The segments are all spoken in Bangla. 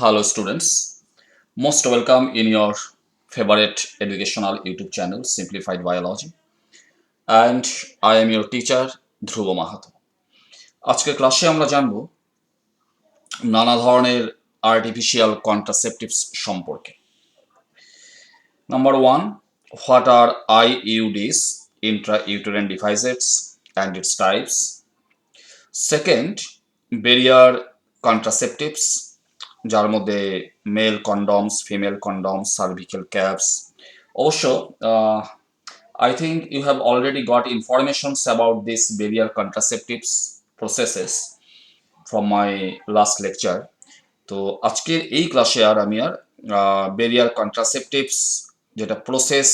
Hello, students. Most welcome in your favorite educational YouTube channel, Simplified Biology. And I am your teacher, ধ্রুব মাহাতো। আজকের ক্লাসে আমরা জানব নানা ধরনের আর্টিফিশিয়াল কন্ট্রাসেপটিভস সম্পর্কে। Number 1, what are IUDs, intrauterine devices, and its types? Second, barrier contraceptives, যার মধ্যে মেল কন্ডমস, ফিমেল কন্ডমস, সার্ভিক্যাল ক্যাপস। অবশ্য I think you have already got informations about this barrier contraceptives processes from my last lecture. তো আজকের এই ক্লাসে আমি barrier contraceptives যেটা প্রসেস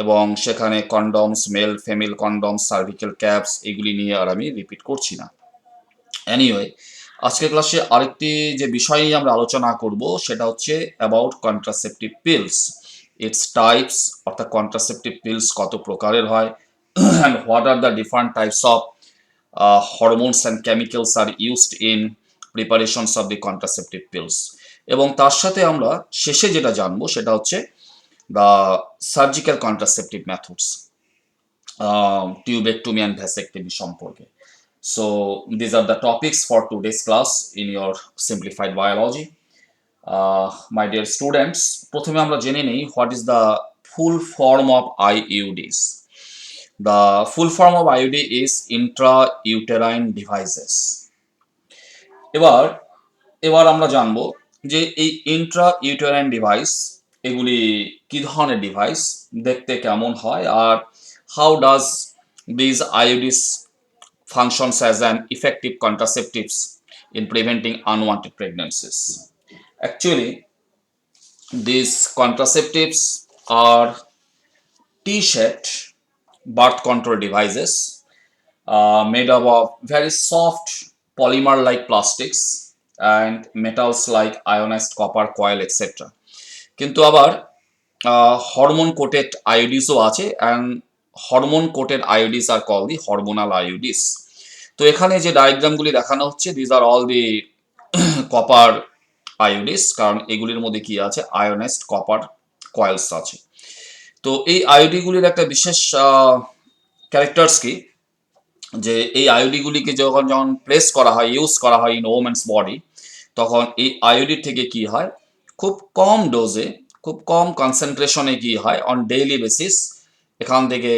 এবং সেখানে কন্ডমস, মেল ফিমেল কন্ডমস, সার্ভিক্যাল ক্যাপস এগুলি নিয়ে আমি রিপিট করছি না। এনিওয়ে, আজকের ক্লাসে আরেকটি যে বিষয় নিয়ে আমরা আলোচনা করব সেটা হচ্ছে about contraceptive pills, its types, অর্থাৎ কন্ট্রাসেপটিভ পিলস কত প্রকারের হয়, and what are the different types of hormones and chemicals are used in preparations of the contraceptive pills. এবং তার সাথে আমরা শেষে যেটা জানবো সেটা হচ্ছে the surgical contraceptive methods, tubectomy and vasectomy সম্পর্কে। So these are the topics for today's class in your simplified biology. My dear students, প্রথমে আমরা জেনে নেই what is the full form of IUDs. The full form of IUD is intrauterine devices. এবার আমরা জানবো যে এই ইন্ট্রাইউটেরাইন ডিভাইস এগুলি কি ধরনের ডিভাইস, দেখতে কেমন হয়, আর how does these IUDs functions as an effective contraceptives in preventing unwanted pregnancies. Actually, these contraceptives are T-shaped birth control devices made up of very soft polymer-like plastics and metals like ionized copper, coil, etc. কিন্তু আবার হরমোন কোটেড আইওডিসও আছে, and hormone coated IUDs are call the hormonal IUDs. তো এখানে যে ডায়াগ্রামগুলি দেখানো হচ্ছে these are all the copper IUDs, কারণ এগুলির মধ্যে কি আছে, আয়োনাইজড কপার কয়েলস আছে। তো এই আইওডিগুলির একটা বিশেষ ক্যারেক্টার্স কি, যে এই আইওডিগুলিকে যখন প্লেস করা হয়, ইউজ করা হয় ইন ওমেন্স বডি, তখন এই আইওডি থেকে কি হয়, খুব কম ডোজে, খুব কম কনসেন্ট্রেশনে কি হয়, অন ডেইলি বেসিস এখান থেকে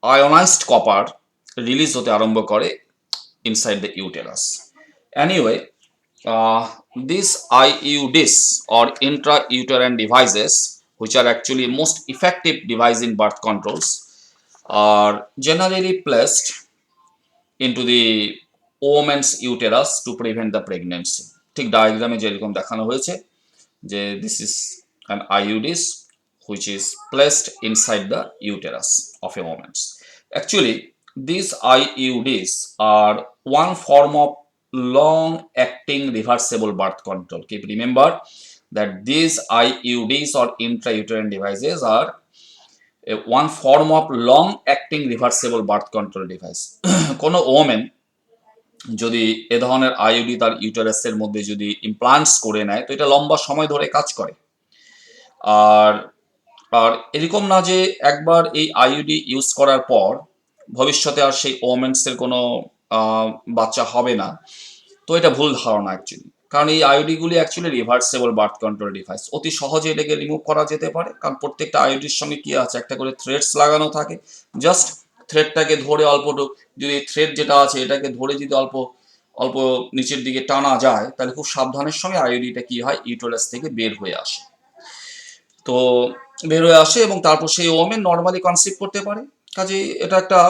আয়োনাইজড কপার রিলিজ হতে আরম্ভ করে inside the uterus. Anyway, these IUDs or intrauterine devices, which are actually most effective device in birth controls, are generally placed into the woman's uterus to prevent the pregnancy. ঠিক ডায়াগ্রামে যেরকম দেখানো হয়েছে যে this is an IUDs which is placed inside the uterus of a woman. Actually, these IUDs are one form of long-acting reversible birth control. Keep remember that these IUDs or intrauterine devices are one form of long-acting reversible birth control device. কোনো ওমেন যদি এ ধরনের আইউডি তার ইউটারাসের মধ্যে যদি ইমপ্লান্টস করে নেয় তো এটা লম্বা সময় ধরে কাজ করে। আর এরকম না যে একবার এই আইউডি ইউজ করার পর ভবিষ্যতে আর সেই ওমেন্সের কোনো বাচ্চা হবে না। তো এটা ভুল ধারণা অ্যাকচুয়ালি, কারণ এই আইওডিগুলি actually reversible birth control device, অতি সহজে এটাকে রিমুভ করা যেতে পারে, কারণ প্রত্যেকটা আইওডির সঙ্গে কি আছে, একটা করে থ্রেডস লাগানো থাকে। জাস্ট থ্রেডটাকে ধরে যদি থ্রেড যেটা আছে এটাকে ধরে যদি অল্প অল্প নিচের দিকে টানা যায় তাহলে খুব সাবধানের সঙ্গে আইওডিটা কি হয়, ইউটেরাস থেকে বের হয়ে আসে। তো বের হয়ে আসে এবং তারপর সেই ওমেন নর্মালি কনসিভ করতে পারে। কাজে এটা একটা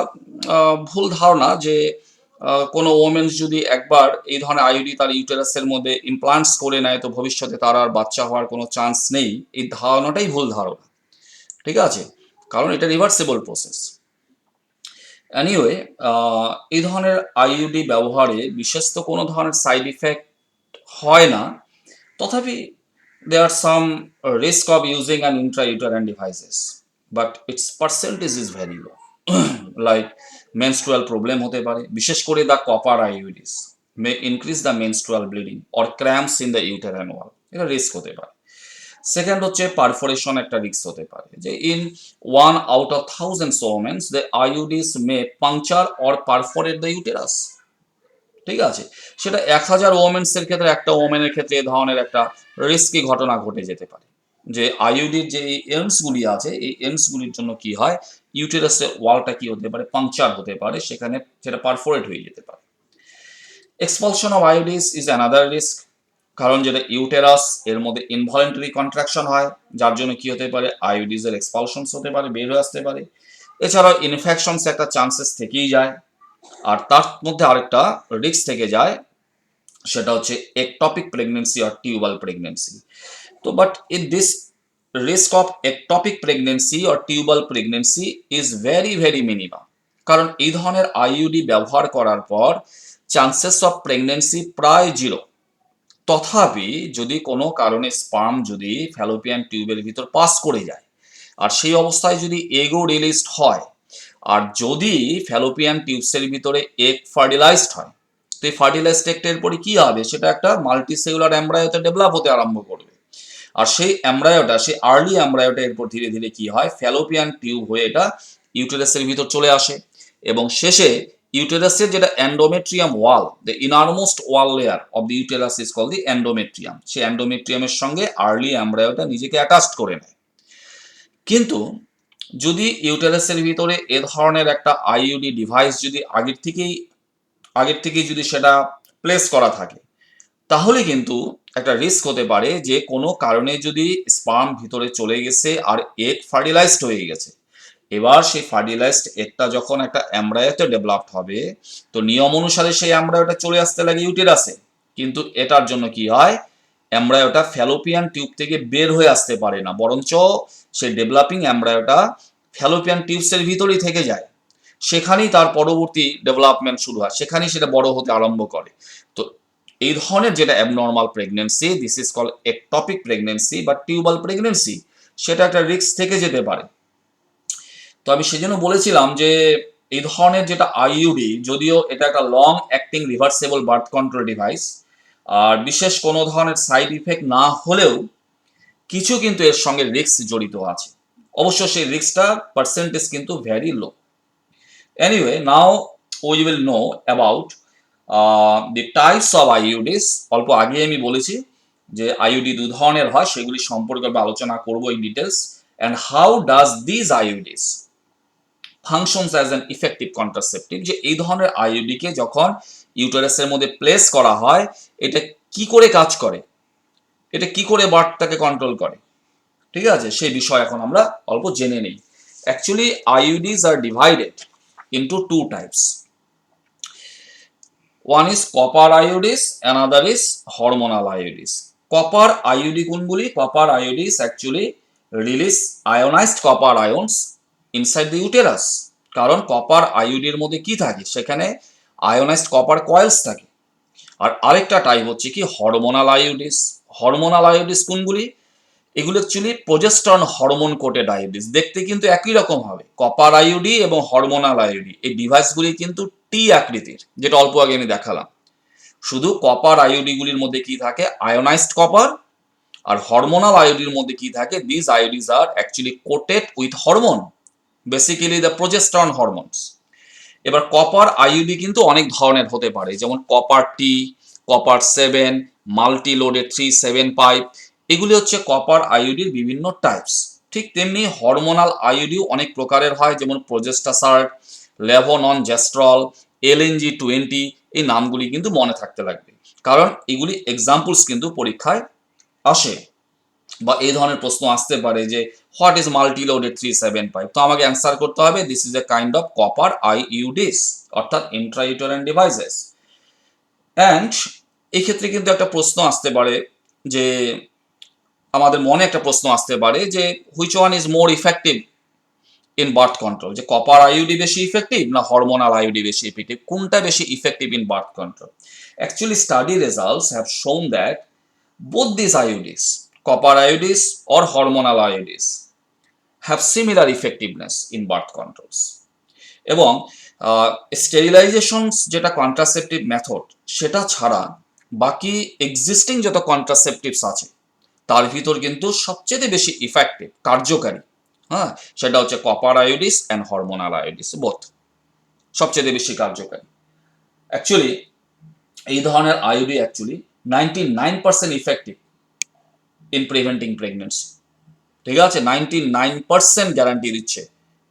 ভুল ধারণা যে কোনো ওমেন্স যদি একবার এই ধরনের আইওডি তার ইউটেরাসের মধ্যে ইমপ্লান্টস করে নেয় তো ভবিষ্যতে তার আর বাচ্চা হওয়ার কোনো চান্স নেই, এই ধারণাটাই ভুল ধারণা। ঠিক আছে, কারণ এটা রিভার্সেবল প্রসেস। এনিওয়ে, এই ধরনের আইইউডি ব্যবহারে বিশেষ তো কোনো ধরনের সাইড ইফেক্ট হয় না, তথাপি there are some risk of using an intrauterine devices, but its percentage is very low. Like menstrual problem হতে পারে, বিশেষ করে the copper IUDs may increase the menstrual bleeding or cramps in the uterine wall. এটা রিস্ক হতে পারে। সেকেন্ড হচ্ছে পারফোরেশন, একটা রিস্ক হতে পারে যে in 1 out of 1000 womens the IUDs may puncture or perforate the uterus. ঠিক আছে, সেটা 1000 ওমেন্স এর ক্ষেত্রে একটা ওমেনের ক্ষেত্রে এ ধরনের একটা রিস্কি ঘটনা ঘটে যেতে পারে যে আইইউডির যে এন্ডস গুলি আছে এই এন্ডস গুলির জন্য কি হয়, ইউটেরাসের ওয়ালটা কি হতে পারে, পাংচার হতে পারে, সেখানে সেটা পারফোরেট হয়ে যেতে পারে। Expulsion of IUDs is another risk, কারণ যেটা ইউটেরাস এর মধ্যে ইনভলেন্টারি কন্ট্রাকশন হয়, যার জন্য কি হতে পারে, আইওডিসের এক্সপালশনস হতে পারে, বের হয়ে আসতে পারে। এছাড়াও ইনফেকশনস একটা চান্সেস থেকেই যায়। আর তার মধ্যে আরেকটা রিস্ক থেকে যায়, সেটা হচ্ছে একটপিক প্রেগনেন্সি আর টিউবাল প্রেগনেন্সি। তো but in this risk of ectopic pregnancy আর tubal pregnancy is very very minimum, কারণ এই ধরনের আইইউডি ব্যবহার করার পর চান্সেস অফ প্রেগনেন্সি প্রায় জিরো। তথাপি যদি কোনো কারণে স্পার্ম যদি ফ্যালোপিয়ান টিউবের ভিতর পাস করে যায় আর সেই অবস্থায় যদি এগও রিলিজড হয়, আর যদি ফ্যালোপিয়ান টিউবসের ভিতরে এগ ফার্টিলাইজড হয়, তো এই ফার্টিলাইজড এগটার পরে কি হবে, সেটা একটা মাল্টিসেলুলার এমব্রায়োতে ডেভেলপ হতে আরম্ভ করবে। আর সেই এমব্রায়োটা, সেই আর্লি এমব্রায়োটা এরপর ধীরে ধীরে কি হয়, ফ্যালোপিয়ান টিউব হয়ে এটা ইউটেরাসের ভিতর চলে আসে এবং শেষে ইউটেরাসের যেটা endometrium wall, the innermost wall layer of the uterus is call the endometrium, সেই এন্ডোমেট্রিয়ামের সঙ্গে আর্লি এমব্রায়োটা নিজেকে অ্যাটাচড করে নেয়। কিন্তু যদি ইউটেরাসের ভিতরে এ ধরনের একটা আইইউডি ডিভাইস যদি আগের থেকেই যদি সেটা প্লেস করা থাকে, তাহলে কিন্তু একটা রিস্ক হতে পারে যে কোনো কারণে যদি স্পার্ম ভিতরে চলে গেছে আর এগ ফার্টিলাইজড হয়ে গেছে, এবার সেই ফার্টিলাইজড এগটা যখন একটা এমব্রায়োতে ডেভেলপড হবে, তো নিয়ম অনুসারে সেই এমব্রায়োটা চলে আসতে লাগে ইউটেরাসে, কিন্তু এটার জন্য কি হয়, এমব্রায়োটা ফ্যালোপিয়ান টিউব থেকে বের হয়ে আসতে পারে না, বরঞ্চ সেই ডেভেলপিং এমব্রায়োটা ফ্যালোপিয়ান টিউবসের ভিতরেই থেকে যায়, সেখানেই তার পরবর্তী ডেভেলপমেন্ট শুরু হয়, সেখানেই সেটা বড় হতে আরম্ভ করে। তো এই ধরনের যেটা abnormal pregnancy, this is call ectopic pregnancy বা টিউবাল প্রেগনেন্সি, সেটা একটা রিস্ক থেকে যেতে পারে। তো আমি সেজন্য বলেছিলাম যে এই ধরনের যেটা আইইউডি, যদিও এটা একটা long acting reversible birth control device, আর বিশেষ কোনো ধরনের সাইড ইফেক্ট না হলেও কিছু কিন্তু এর সঙ্গে রিস্ক জড়িত আছে। অবশ্য সেই রিস্কটা পার্সেন্টেজ কিন্তু very low. Anyway, now we will know about the types of IUDs. অল্প আগে আমি বলেছি যে আইইউডি দু ধরনের হয়, সেগুলি সম্পর্কে আমরা আলোচনা করবো in details. And how does these IUDs functions as an effective contraceptive, যে এই ধরনের আইইউডিকে যখন ইউটেরাসের মধ্যে প্লেস করা হয়, এটা কি করে কাজ করে, এটা কি করে বার্থটাকে কন্ট্রোল করে, ঠিক আছে, সেই বিষয় এখন আমরা অল্প জেনে নিই। Actually IUDs are divided into two types. One is copper iodis, another is hormonal iodis. Copper iod কোনগুলি? Copper iodis actually release ionized copper ions inside the uterus. কারণ কপার আইওডির মধ্যে কি থাকে, সেখানে আয়োনাইজড কপার কয়েলস থাকে। আর আরেকটা টাইপ হচ্ছে কি হরমোনাল আইওডিস। হরমোনাল আইওডিস কোনগুলি? এগুলো অ্যাকচুয়ালি প্রোজেস্টেরন হরমোন কোটেড আইওডিস, দেখতে কিন্তু একই রকম হবে। কপার আইওডি এবং হরমোনাল আইওডি এই ডিভাইসগুলি কিন্তু টি আকৃতির, যেটা অল্প আগে আমি দেখালাম। শুধু কপার আইওডি গুলির মধ্যে কি থাকে, আয়োনাইজড কপার, আর হরমোনাল আইওডির মধ্যে কি থাকে, this IUDs are actually coated with hormone, basically the progesterone hormones. এবার কপার আইওডি কিন্তু অনেক ধরনের হতে পারে, যেমন copper T, copper 7, multi loaded 375, এগুলি হচ্ছে কপার আইওডির বিভিন্ন টাইপস। ঠিক তেমনি হরমোনাল আইওডিও অনেক প্রকারের হয়, যেমন প্রোজেস্টাসার্ট, লেভোনন জেস্ট্রল, LNG-20, এই নামগুলি কিন্তু মনে থাকতে লাগবে, কারণ এগুলি এক্সাম্পলস কিন্তু পরীক্ষায় আসে বা এই ধরনের প্রশ্ন আসতে পারে যে হোয়াট ইজ মাল্টিলোডেড 375, তো আমাকে অ্যান্সার করতে হবে this is a kind of copper IUDs, অর্থাৎ ইন্ট্রাইউটেরাইন ডিভাইসেস। অ্যান্ড এই ক্ষেত্রে কিন্তু একটা প্রশ্ন আসতে পারে যে আমাদের মনে একটা প্রশ্ন আসতে পারে যে which one is more effective in birth control, যে কপার আইইউডি বেশি ইফেক্টিভ না হরমোনাল আইইউডি বেশি ইফেক্টিভ, কোনটা বেশি effective in birth control? Actually study results have শোন that both these IUDs, copper IUDs or hormonal IUDs, have similar effectiveness in birth controls. এবং স্টেরিলাইজেশন যেটা কন্ট্রাসেপটিভ মেথড, সেটা ছাড়া বাকি এক্সিস্টিং যত কন্ট্রাসেপটিভস আছে তার ভিতর কিন্তু সবচেয়ে বেশি ইফেক্টিভ, কার্যকারী, হ্যাঁ, সেটা হচ্ছে copper IUDs and hormonal IUDs, both সবচেয়ে বেশি কার্যকারী। অ্যাকচুয়ালি এই ধরনের IUD actually 99% effective in preventing pregnancy. ঠিক আছে, 99% গ্যারান্টি দিচ্ছে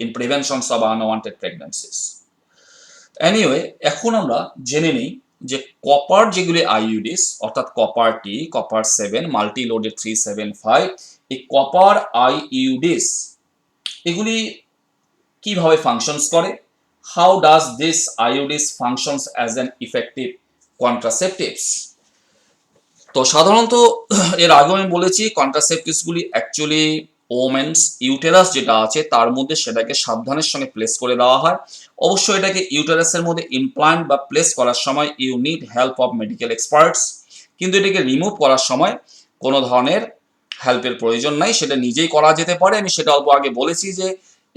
in preventions of unwanted pregnancies. Anyway, এখন আমরা জেনে নিই যে কপার যেগুলি আইইউডিস, অর্থাৎ কপার টি, কপার 7, মাল্টিলোডেড 375, এই কপার আইইউডিস এগুলি কিভাবে ফাংশনস করে, how does this IUDs functions as an effective contraceptives. তো সাধারণত এর আগে আমি বলেছি কন্ট্রাসেপটিভসগুলি অ্যাকচুয়ালি ওমেন্স ইউটেরাস যেটা আছে তার মধ্যে সেটাকে সাবধানের সঙ্গে প্লেস করে দেওয়া হয়। অবশ্যই এটাকে ইউটেরাসের মধ্যে ইমপ্লান্ট বা প্লেস করার সময় you need help of medical experts, কিন্তু এটাকে রিমুভ করার সময় কোনো ধরনের হেল্পের প্রয়োজন নাই, সেটা নিজেই করা যেতে পারে। আমি সেটা অল্প আগে বলেছি যে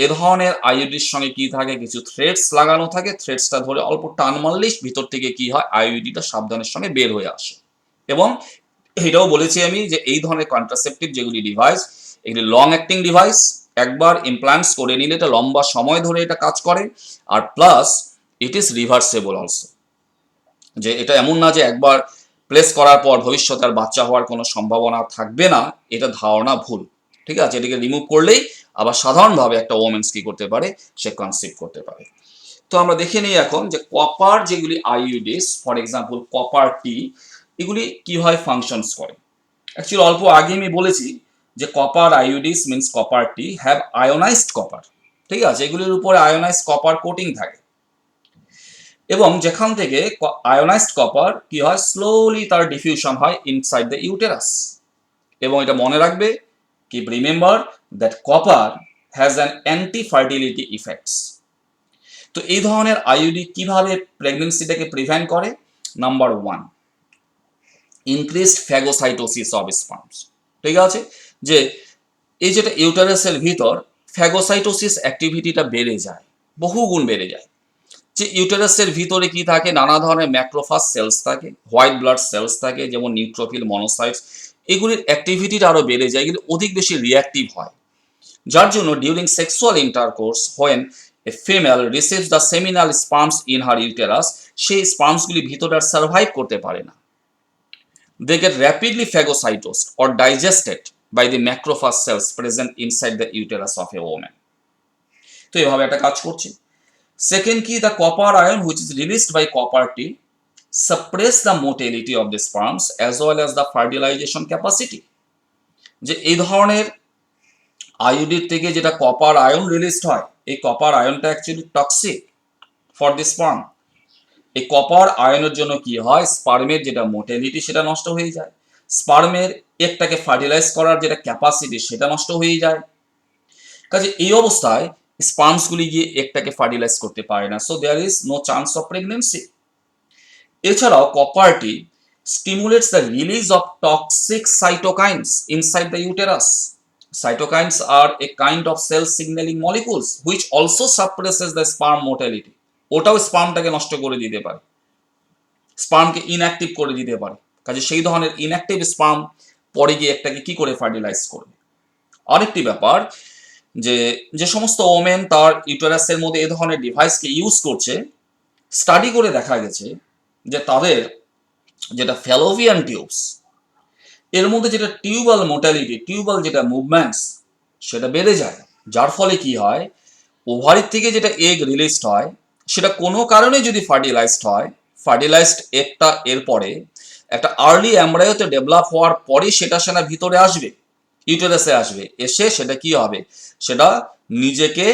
এ ধরনের আইইউডির সঙ্গে কি থাকে, কিছু থ্রেডস লাগানো থাকে, থ্রেডসটা ধরে অল্প টান মারলেই ভিতর থেকে কি হয়, আইইউডিটা সাবধানের সঙ্গে বের হয়ে আসে। এবং এটাও বলেছি আমি যে এই ধরনের কন্ট্রাসেপটিভ যেগুলি ডিভাইস, এগুলি লং অ্যাক্টিং ডিভাইস, একবার ইমপ্লান্টস করে নিলে এটা লম্বা সময় ধরে এটা কাজ করে, আর plus it is reversible also, যে এটা এমন না যে একবার প্লেস করার পর ভবিষ্যতে আর বাচ্চা হওয়ার কোনো সম্ভাবনা থাকবে না, এটা ধারণা ভুল। ঠিক আছে, এটাকে রিমুভ করলেই আবার সাধারণভাবে একটা ওমেন্স কি করতে পারে, সে কনসিভ করতে পারে। তো আমরা দেখে নিই এখন যে কপার যেগুলি আইইউডিস, ফর এক্সাম্পল কপার টি, এগুলি কিভাবে ফাংশনস করে। অ্যাকচুয়ালি অল্প আগে আমি বলেছি যে copper IUDs means copper T have ionized copper. ঠিক আছে, এগুলির উপরে আয়োনাইজড কপার কোটিং থাকে, এবং যেখান থেকে আয়োনাইজড কপার কি হয়, স্লোলি তার ডিফিউশন হয় ইনসাইড দ্য ইউটেরাস। এবং এটা মনে রাখবে, keep remember that copper has an anti fertility effects. তো এই ধরনের আইইউডি কিভাবে প্রেগনেন্সিটাকে প্রিভেন্ট করে? Number 1, increased phagocytosis of sperms. ঠিক আছে, যে এই যেটা ইউটারাসের ভিতর ফ্যাগোসাইটোসিস অ্যাক্টিভিটিটা বেড়ে যায়, বহুগুণ বেড়ে যায়। যে ইউটারাসের ভিতরে কি থাকে, নানা ধরনের ম্যাক্রোফাজ সেলস থাকে, হোয়াইট ব্লাড সেলস থাকে, যেমন নিউট্রোফিল, মনোসাইটস, এগুলির অ্যাক্টিভিটিটা আরো বেড়ে যায়, এগুলি অধিক বেশি রিঅ্যাক্টিভ হয়। যার জন্য during sexual intercourse when a female receives the seminal sperms in her uterus, সেই স্পার্মসগুলি ভিতরে আর সার্ভাইভ করতে পারে না। They get rapidly phagocytosed or digested by the macrophage cells present inside the uterus of a woman. তো এভাবে একটা কাজ করছে। সেকেন্ড কি, the copper ion which is released by copper T suppress the motility of the sperms as well as the fertilization capacity. যে এই ধরনের আয়োডিন থেকে যেটা কপার আয়ন রিলিজড হয়, এই কপার আয়নটা actually toxic for the sperm. এই কপার আয়নের জন্য কি হয়, স্পার্মের যেটা মোটিলিটি সেটা নষ্ট হয়ে যায়, স্পার্মের একটাকে ফার্টিলাইজ করার যেটা ক্যাপাসিটি সেটা নষ্ট হয়ে যায়। কাজে এই অবস্থায় স্পার্মসগুলি গিয়ে একটাকে ফার্টিলাইজ করতে পারে না, so there is no chance of pregnancy. এছাড়াও কপারটি stimulates the release of toxic cytokines inside the uterus. Cytokines are a kind of cell signaling molecules which also suppresses the sperm motility. ওটাও স্পার্মটাকে নষ্ট করে দিতে পারে, স্পার্মকে ইনঅ্যাক্টিভ করে দিতে পারে। কাজে সেই ধরনের ইনঅ্যাক্টিভ স্পার্ম পরে গিয়ে একটাকে কি করে ফার্টিলাইজ করবে। আরেকটি ব্যাপার, যে যে সমস্ত ওমেন তার ইউটেরাসের মধ্যে এ ধরনের ডিভাইসকে ইউজ করছে, স্টাডি করে দেখা গেছে যে তাদের যেটা ফ্যালোপিয়ান টিউবস, এর মধ্যে যেটা টিউবাল মোটালিটি, টিউবাল যেটা মুভমেন্টস, সেটা বেড়ে যায়। যার ফলে কি হয়, ওভারির থেকে যেটা এগ রিলিজড হয় সেটা কোনো কারণে যদি ফার্টিলাইজড হয়, ফার্টিলাইজড এগটা এরপরে একটা আর্লি এমব্রায়োতে ডেভেলপ হওয়ার পরে সেটা সেটা ভিতরে আসবে, ইউটেরাসে আসবে, এসে সেটা কি হবে, সেটা নিজেকে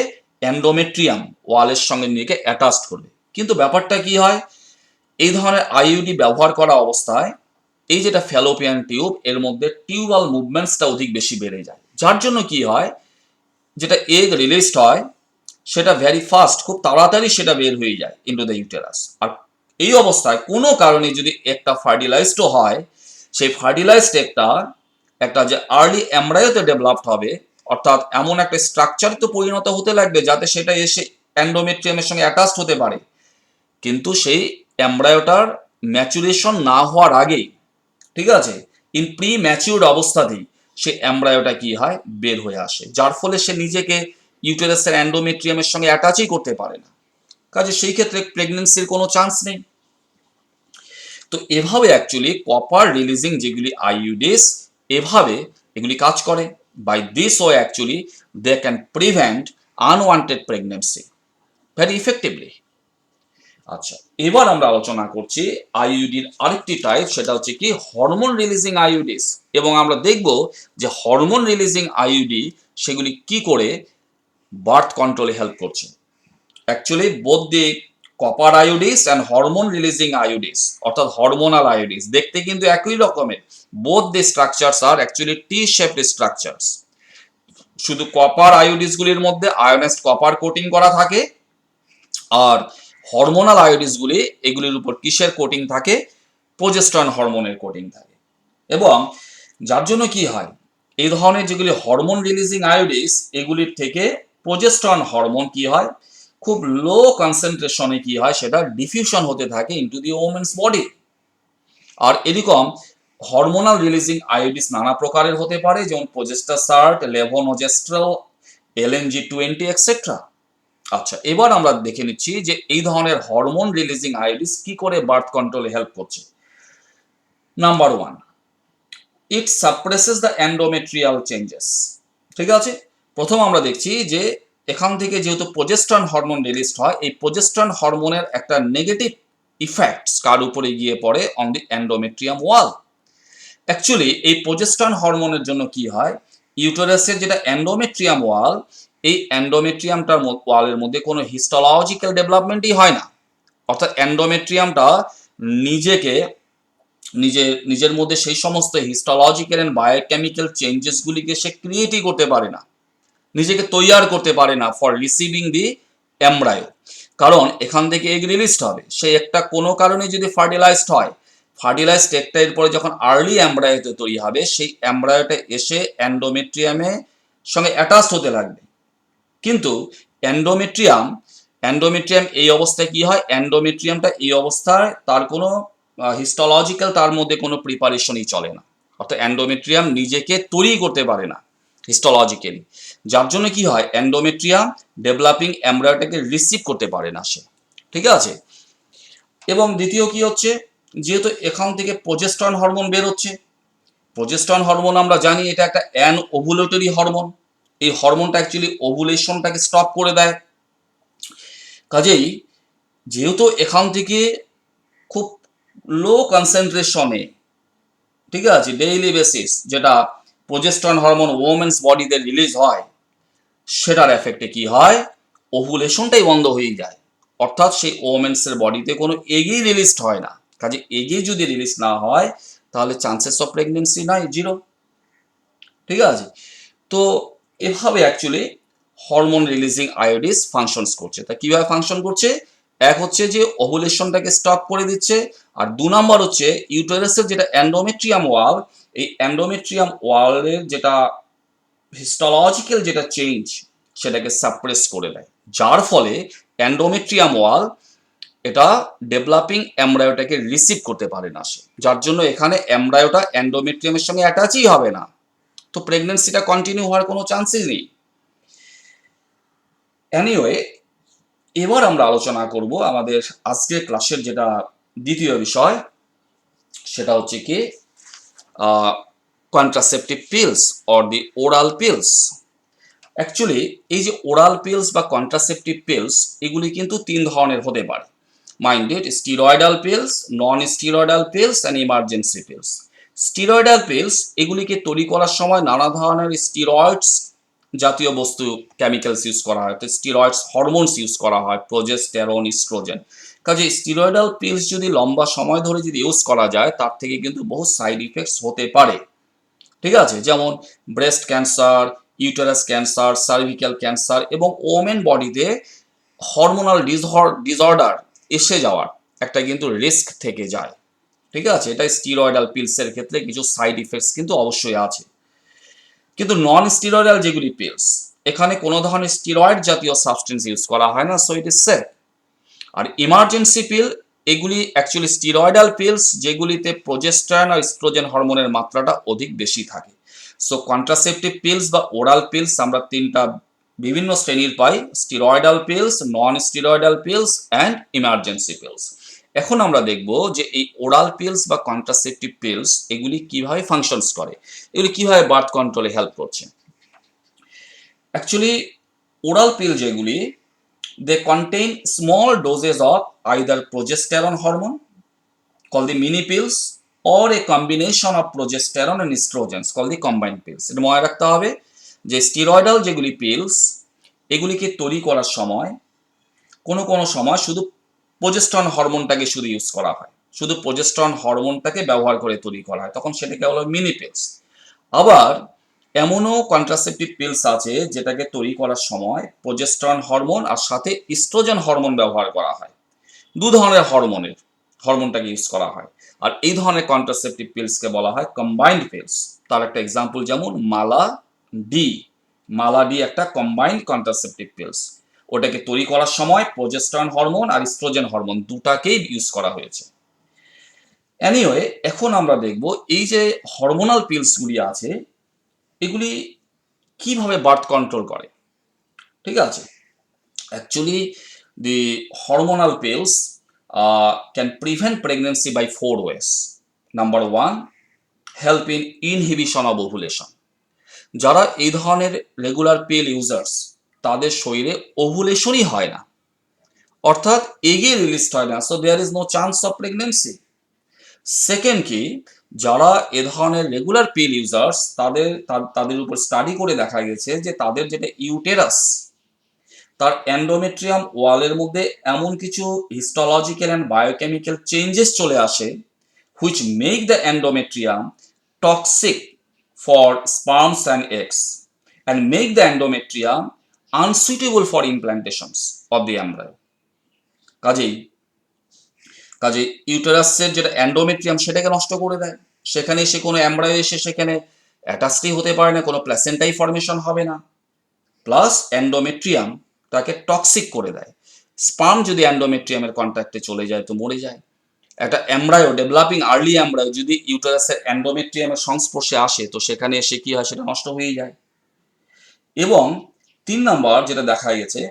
এন্ডোমেট্রিয়াম ওয়ালের সঙ্গে নিজেকে অ্যাটাচড করবে। কিন্তু ব্যাপারটা কি হয়, এই ধরনের আইইউডি ব্যবহার করা অবস্থায় এই যেটা ফ্যালোপিয়ান টিউব, এর মধ্যে টিউবাল মুভমেন্টসটা অধিক বেশি বেড়ে যায়। যার জন্য কি হয়, যেটা এগ রিলিজড হয় সেটা ভেরি ফাস্ট, খুব তাড়াতাড়ি সেটা বের হয়ে যায় ইনটু দ্য ইউটেরাস। আর এই অবস্থায় কোনো কারণে যদি একটা ফার্টিলাইজডও হয়, সেই ফার্টিলাইজড একটা যে আর্লি এমব্রায়োতে ডেভেলপড হবে, অর্থাৎ এমন একটা স্ট্রাকচারে তো পরিণত হতে লাগবে যাতে সেটা এসে এন্ডোমেট্রিয়ামের সঙ্গে অ্যাটাচড হতে পারে। কিন্তু সেই এমব্রায়োটার ম্যাচুরেশন না হওয়ার আগেই, ঠিক আছে, ইন প্রি ম্যাচিউরড অবস্থাতেই সে এমব্রায়োটা কি হয়, বের হয়ে আসে, যার ফলে সে নিজেকে ইউটেরাসের এন্ডোমেট্রিয়ামের সঙ্গে অ্যাটাচই করতে পারে না। কাজে সেই ক্ষেত্রে প্রেগনেন্সির কোনো চান্স নেই। তো এভাবে অ্যাকচুয়ালি কপার রিলিজিং যেগুলি আইইউডিস, এভাবে এগুলি কাজ করে। By this way actually they can prevent unwanted pregnancy very effectively. আচ্ছা, এবার আমরা আলোচনা করছি আইইউডির আরেকটি টাইপ, সেটা হচ্ছে কি হরমোন রিলিজিং আইইউডিস। এবং আমরা দেখব যে হরমোন রিলিজিং আইইউডি সেগুলি কি করে বার্থ কন্ট্রোলে হেল্প করছে। Actually both the copper IUDs and hormone releasing IUDs, অর্থাৎ হরমোনাল আয়োডিস, দেখতে কিন্তু একই রকমের। Both the structures are actually T shaped structures. শুধু কপার আয়োডিস গুলির মধ্যে আয়োনাইজড কপার কোটিং করা থাকে, আর হরমোনাল আয়োডিস গুলি এগুলির উপর কিসের কোটিং থাকে, প্রোজেস্টেরন হরমোনের কোটিং থাকে। এবং যার জন্য কি হয়, এই ধরনের যেগুলি হরমোন রিলিজিং আয়োডিস এগুলির থেকে প্রোজেস্টেরন হরমোন কি হয়, খুব লো কনসেন্ট্রেশনে কি হয়, সেটা ডিফিউশন হতে থাকে ইনটু দি ওমেন্স বডি। আর এরকম হরমোনাল রিলিজিং আয়োডিস নানা প্রকারের হতে পারে, যেমন প্রোজেস্টাসার্ট, লেভোনোজেস্ট্রল, LNG20 এক্সেট্রা। আচ্ছা, এবার আমরা দেখে নিচ্ছি যে এই ধরনের হরমোন রিলিজিং আয়োডিস কি করে বার্থ কন্ট্রোলে হেল্প করছে। Number 1, it suppresses the endometrial changes. ঠিক আছে, প্রথম আমরা দেখছি যে এখান থেকে যেহেতু প্রোজেস্টেরন হরমোন রিলিজ হয়, এই প্রোজেস্টেরন হরমোনের একটা নেগেটিভ ইফেক্টস কার উপরে গিয়ে পড়ে, on the endometrium wall. Actually এই প্রোজেস্টেরন হরমোনের জন্য কি হয়, ইউটেরাসের যেটা এন্ডোমেট্রিয়াম ওয়াল, এই এন্ডোমেট্রিয়ামটার ওয়ালের মধ্যে কোনো হিস্টোলজিক্যাল ডেভেলপমেন্টই হয় না। অর্থাৎ এন্ডোমেট্রিয়ামটা নিজেকে নিজের মধ্যে সেই সমস্ত হিস্টোলজিক্যাল এন্ড বায়োকেমিক্যাল চেঞ্জেসগুলিকে সে ক্রিয়েটই করতে পারে না, নিজেকে তৈরি করতে পারে না ফর রিসিভিং দি এমব্রায়ো। কারণ এখান থেকে এগ রিলিজড হবে, সেই একটা কোনো কারণে যদি ফার্টিলাইজড হয়, ফার্টিলাইজড এগটার পরে যখন আর্লি এমব্রায়োতে তৈরি হবে, সেই এমব্রায়োটা এসে এন্ডোমেট্রিয়ামে সঙ্গে অ্যাটাচড হতে লাগবে। কিন্তু এন্ডোমেট্রিয়াম এই অবস্থায় কি হয়, এন্ডোমেট্রিয়ামটা এই অবস্থায় তার কোনো হিস্টোলজিক্যাল, তার মধ্যে কোনো প্রিপারেশনই চলে না। অর্থাৎ এন্ডোমেট্রিয়াম নিজেকে তৈরি করতে পারে না হিস্টোলজিক্যালি, যার জন্য কি হয়, এন্ডোমেট্রিয়াম ডেভেলপিং এমব্রায়োটাকে রিসিভ করতে পারে না সে। ঠিক আছে, এবং দ্বিতীয় কি হচ্ছে, যেহেতু এখান থেকে প্রোজেস্টেরন হরমোন বের হচ্ছে, প্রোজেস্টেরন হরমোন আমরা জানি এটা একটা অ্যান ওভুলেটরি হরমোন। এই হরমোনটা অ্যাকচুয়ালি ওভুলেশনটাকে স্টপ করে দেয়। কাজেই যেহেতু এখান থেকে খুব লো কনসেন্ট্রেশনে, ঠিক আছে, ডেইলি বেসিস যেটা প্রোজেস্টেরন হরমোন ওমেন্স বডিতে রিলিজ হয়, সেটার এফেক্টে কি হয়, ওভুলেশনটাই বন্ধ হয়ে যায়। অর্থাৎ সেই ওমেন্সের বডিতে কোনো এগই রিলিজ হয় না। কাজে এগই যদি রিলিজ না হয়, তাহলে চান্সেস অফ প্রেগনেন্সি নাই, জিরো। ঠিক আছে, তো এভাবে অ্যাকচুয়ালি হরমোন রিলিজিং আয়োডিস ফাংশনস করছে। তা কিভাবে ফাংশন করছে, এক হচ্ছে যে ওভুলেশনটাকে স্টপ করে দিচ্ছে, আর 2 নাম্বার হচ্ছে ইউটেরাসের যেটা এন্ডোমেট্রিয়াম ওয়াল, এই এন্ডোমেট্রিয়াম ওয়ালের যেটা হিস্টোলজিক্যাল যেটা চেঞ্জ, সেটাকে সাপ্রেস করে দেয়, যার ফলে এন্ডোমেট্রিয়াম ওয়াল এটা ডেভেলপিং এমব্রায়োটাকে রিসিভ করতে পারে না সে, যার জন্য এখানে এমব্রায়োটা এন্ডোমেট্রিয়ামের সঙ্গে অ্যাটাচই হবে না। তো প্রেগনেন্সিটা কন্টিনিউ হওয়ার কোনো চান্সই নেই। এনিওয়ে, এবার আমরা আলোচনা করব আমাদের আজকের ক্লাসের যেটা দ্বিতীয় বিষয়, সেটা হচ্ছে কি contraceptive pills or the oral pills. Actually এই যে ওরাল পিলস বা কন্ট্রাসেপটিভ পিলস, এগুলি কিন্তু 3 ধরনের হতে পারে। Minded steroidal pills, non steroidal pills and emergency pills. Steroidal pills এগুলিকে তৈরি করার সময় নানা ধরনের স্টিরয়েডস জাতীয় বস্তু, কেমিক্যালস ইউজ করা হয়, তো স্টিরয়েডস হরমোনস ইউজ করা হয়, প্রোজেস্টেরন, ইস্ট্রোজেন। কাজে স্টিরয়েডাল পিলস যদি লম্বা সময় ধরে যদি ইউজ করা যায়, তার থেকে কিন্তু বহু সাইড ইফেক্টস হতে পারে। ঠিক আছে, যেমন breast cancer, uterus cancer, cervical cancer, এবং ওমেন বডিতে হরমোনাল ডিসঅর্ডার এসে যাওয়ার একটা কিন্তু রিস্ক থেকে যায়। ঠিক আছে, এটা স্টিরয়েডাল পিলসের ক্ষেত্রে কিছু সাইড ইফেক্টস কিন্তু অবশ্যই আছে। কিন্তু নন স্টিরয়েডাল যেগুলি পিলস, এখানে কোনো ধরনের স্টিরয়েড জাতীয় সাবস্টেন্স ইউজ করা হয় না, সো ইট ইজ সেফ। আর ইমার্জেন্সি পিল, এগুলি অ্যাকচুয়ালি স্টিরয়েডাল পিলস, যেগুলিতে প্রোজেস্টেরন আর ইস্ট্রোজেন হরমোনের মাত্রাটা অধিক বেশি থাকে। সো কন্ট্রাসেপটিভ পিলস বা ওরাল পিলস আমরা তিনটা বিভিন্ন শ্রেণীর পাই: steroidal pills, non steroidal pills and emergency pills. এখন আমরা দেখব যে এই ওরাল পিলস বা কন্ট্রাসেপটিভ পিলস এগুলি কিভাবে ফাংশনস করে, এগুলি কিভাবে বার্থ কন্ট্রোলে হেল্প করছে। অ্যাকচুয়ালি ওরাল পিল যেগুলি, they contain small doses of either progesterone hormone called the mini pills or a combination of progesterone and estrogens called the combined pills. এটা মনে রাখতে হবে যে স্টিরয়েডাল যেগুলি পিলস এগুলিকে তৈরি করার সময় কোনো সময় শুধু প্রোজেস্টেরন হরমোনটাকে শুধু ইউজ করা হয়, শুধু প্রোজেস্টেরন হরমোনটাকে ব্যবহার করে তৈরি করা হয়, তখন সেটাকে বলা হয় মিনি পিলস। আবার এমনও কন্ট্রাসেপটিভ পিলস আছে যেটাকে তৈরি করার সময় প্রোজেস্টেরন হরমোন আর সাথে ইস্ট্রোজেন হরমোন ব্যবহার করা হয়, দু ধরনের হরমোনটাকে ইউজ করা হয়। আর এই ধরনের কন্ট্রাসেপটিভ পিলসকে বলা হয় কম্বাইন্ড পিলস। তার একটা এক্সাম্পল যেমন মালা ডি একটা কম্বাইন্ড কন্ট্রাসেপটিভ পিলস। ওটাকে তৈরি করার সময় প্রোজেস্টেরন হরমোন আর ইস্ট্রোজেন হরমোন দুটাকেই ইউজ করা হয়েছে। এনিওয়ে, এখন আমরা দেখব এই যে হরমোনাল পিলসগুলি আছে এগুলি কিভাবে বার্থ কন্ট্রোল করে। ঠিক আছে, actually the hormonal pills can prevent pregnancy by 4 ways. Number 1, help in inhibition of ovulation. যারা এই ধরনের রেগুলার পিল ইউজার্স তাদের শরীরে ওভুলেশনই হয় না, অর্থাৎ এগে রিলিজ হয় না, so there is no chance of pregnancy. Second কি, যারা এ ধরনের রেগুলার পিল ইউজার্স তাদের উপর স্টাডি করে দেখা গেছে যে তাদের যেটা ইউটেরাস তার এন্ডোমেট্রিয়াম ওয়ালের মধ্যে এমন কিছু হিস্টোলজিক্যাল অ্যান্ড বায়োকেমিক্যাল চেঞ্জেস চলে আসে which make the endometrium toxic for sperms and eggs and make the endometrium unsuitable for implantations of the embryo. কাজেই ইউটেরাসের যেটা এন্ডোমেট্রিয়াম সেটাকে নষ্ট করে দেয়, সেখানে এসে কোনো এমব্রায়ো এসে সেখানে অ্যাটাচই হতে পারে না, কোনো প্ল্যাসেন্টাই ফর্মেশন হবে না, প্লাস এন্ডোমেট্রিয়াম তাকে টক্সিক করে দেয়। স্পার্ম যদি এন্ডোমেট্রিয়ামের কন্ট্যাক্টে চলে যায় তো মরে যায়। একটা এমব্রায়ো, ডেভেলপিং আর্লি এমব্রায়ো যদি ইউটেরাসের এন্ডোমেট্রিয়ামের সংস্পর্শে আসে তো সেখানে এসে কি হয়, সেটা নষ্ট হয়ে যায়। এবং 3 নম্বর যেটা দেখা গেছে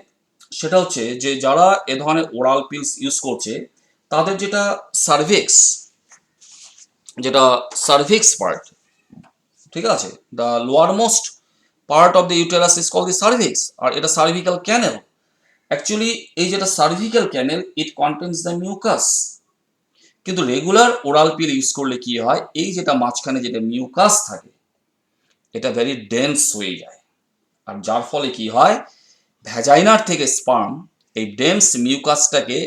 সেটা হচ্ছে যে যারা এ ধরনের ওরাল পিলস ইউজ করছে তাদের যেটা সার্ভিক্স পার্ট, ঠিক আছে, the lower most part of the uterus is called the cervix, আর এটা সার্ভিক্যাল ক্যানেল। অ্যাকচুয়ালি এই যেটা cervical canal it contains the mucus, কিন্তু রেগুলার ওরাল পিল ইউজ করলে কি হয়, এই যেটা মাঝখানে যেটা মিউকাস থাকে এটা ভেরি ডেন্স হয়ে যায়, আর যার ফলে কি হয়, ভ্যাজাইনার থেকে স্পার্ম এই ডেন্স মিউকাসটাকে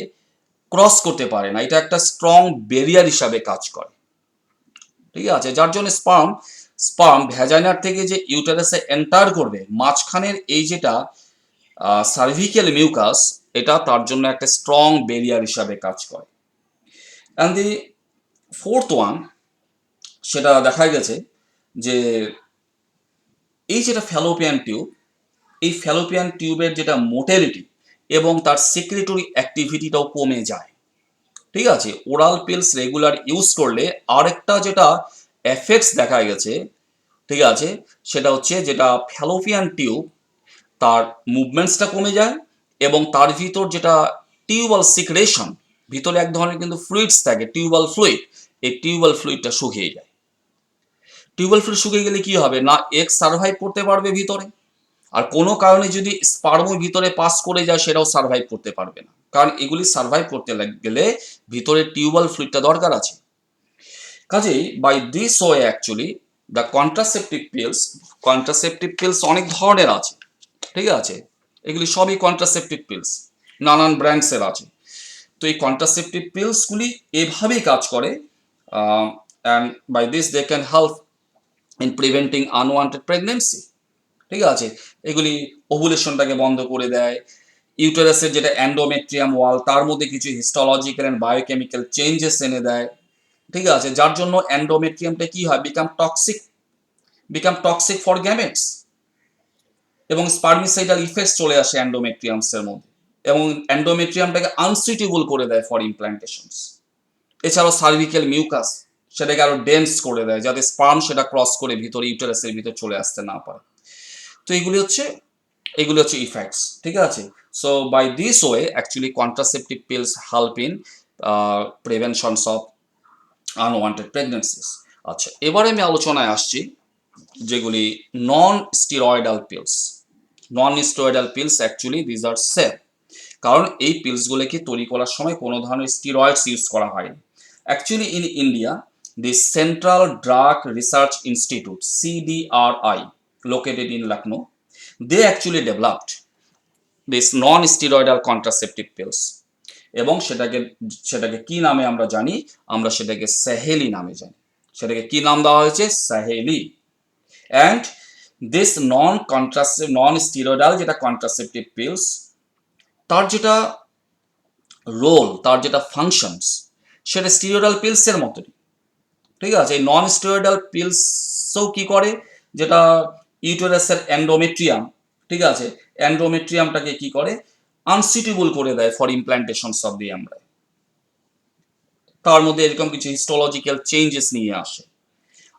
ক্রস করতে পারে না, এটা একটা স্ট্রং ব্যারিয়ার হিসাবে কাজ করে। ঠিক আছে, যার জন্য স্পার্ম ভ্যাজাইনার থেকে যে ইউটেরাসে এন্টার করবে, মাঝখানের এই যেটা সার্ভিক্যাল মিউকাস এটা তার জন্য একটা স্ট্রং ব্যারিয়ার হিসাবে কাজ করে। অ্যান্ড দি ফোর্থ ওয়ান, সেটা দেখা গেছে যে এই যেটা ফ্যালোপিয়ান টিউব, এই ফ্যালোপিয়ান টিউবের যেটা মোটেলিটি এবং তার সিক্রেটরি অ্যাক্টিভিটিটাও কমে যায়। ঠিক আছে, ওরাল পিলস রেগুলার ইউজ করলে আরেকটা যেটা এফেক্টস দেখা গেছে, ঠিক আছে, সেটা হচ্ছে যেটা ফ্যালোপিয়ান টিউব তার মুভমেন্টসটা কমে যায় এবং তার ভিতর যেটা টিউবাল সিক্রেশন, ভিতরে এক ধরনের কিন্তু ফ্লুইডস থাকে টিউবাল ফ্লুইড, এই টিউবাল ফ্লুইডটা শুকিয়ে যায়। টিউবাল ফ্লুইড শুকিয়ে গেলে কি হবে না, এগ সার্ভাইভ করতে পারবে ভিতরে, আর কোনো কারণে যদি স্পার্মও ভিতরে পাস করে যায় সেটাও সার্ভাইভ করতে পারবে না, কারণ এগুলি সার্ভাইভ করতে গেলে ভিতরে টিউবাল ফ্লুইডটা দরকার আছে। কাজেই by this way actually the contraceptive pills অনেক ধরনের আছে, ঠিক আছে, এগুলি সবই কন্ট্রাসেপটিভ পিলস, নানান ব্র্যান্ডসের আছে। তো এই কন্ট্রাসেপটিভ পিলসগুলি এভাবেই কাজ করে, and by this they can help in preventing unwanted pregnancy. ঠিক আছে, এগুলি ওভুলেশনটাকে বন্ধ করে দেয়, ইউটেরাসের যেটা এন্ডোমেট্রিয়াম ওয়াল তার মধ্যে কিছু হিস্টোলজিক্যাল অ্যান্ড বায়োকেমিক্যাল চেঞ্জেস এনে দেয়। ঠিক আছে, যার জন্য এন্ডোমেট্রিয়ামটা কি হয়, বিকাম টক্সিক ফর গ্যামেটস এবং স্পার্মিসাইডাল ইফেক্টস চলে আসে এন্ডোমেট্রিয়ামসের মধ্যে, এবং এন্ডোমেট্রিয়ামটাকে আনসুইটেবল করে দেয় ফর ইমপ্ল্যান্টেশনস। এছাড়াও সার্ভিক্যাল মিউকাস সেটাকে আরো ডেন্স করে দেয় যাতে স্পার্ম সেটা ক্রস করে ভিতরে ইউটেরাসের ভিতর চলে আসতে না পারে। তো এগুলি হচ্ছে ইফেক্টস, ঠিক আছে। So by this way actually contraceptive pills help in preventions of unwanted pregnancies. আচ্ছা, এবারে আমি আলোচনায় আসছি যেগুলি non steroidal pills. Non steroidal pills actually these are safe, কারণ এই পিলসগুলোকে তৈরি করার সময় কোনো ধরনের স্টিরয়েডস ইউজ করা হয়নি। Actually in India the central drug research institute CDRI located in Lucknow, they actually developed this non-steroidal contraceptive pills এবং সেটাকে কি নামে আমরা জানি, আমরা সেটাকে সাহেলি নামে জানি। সেটাকে কি নাম দেওয়া হয়েছে? সাহেলি। অ্যান্ড দিস নন স্টিরয়েডাল যেটা কন্ট্রাসেপটিভ পিলস, তার যেটা রোল, তার যেটা ফাংশনস, সেটা স্টিরয়েডাল পিলসের মতনই, ঠিক আছে। এই নন স্টেরয়েডাল পিলসও কি করে, যেটা ইউটেরাসের এন্ডোমেট্রিয়াম, ঠিক আছে, এন্ডোমেট্রিয়ামটাকে কি করে, আনসুইটেবল করে দেয় for implantations of the embryo. তার মধ্যে এরকম কিছু হিস্টোলজিক্যাল চেঞ্জেস নিয়ে আসে।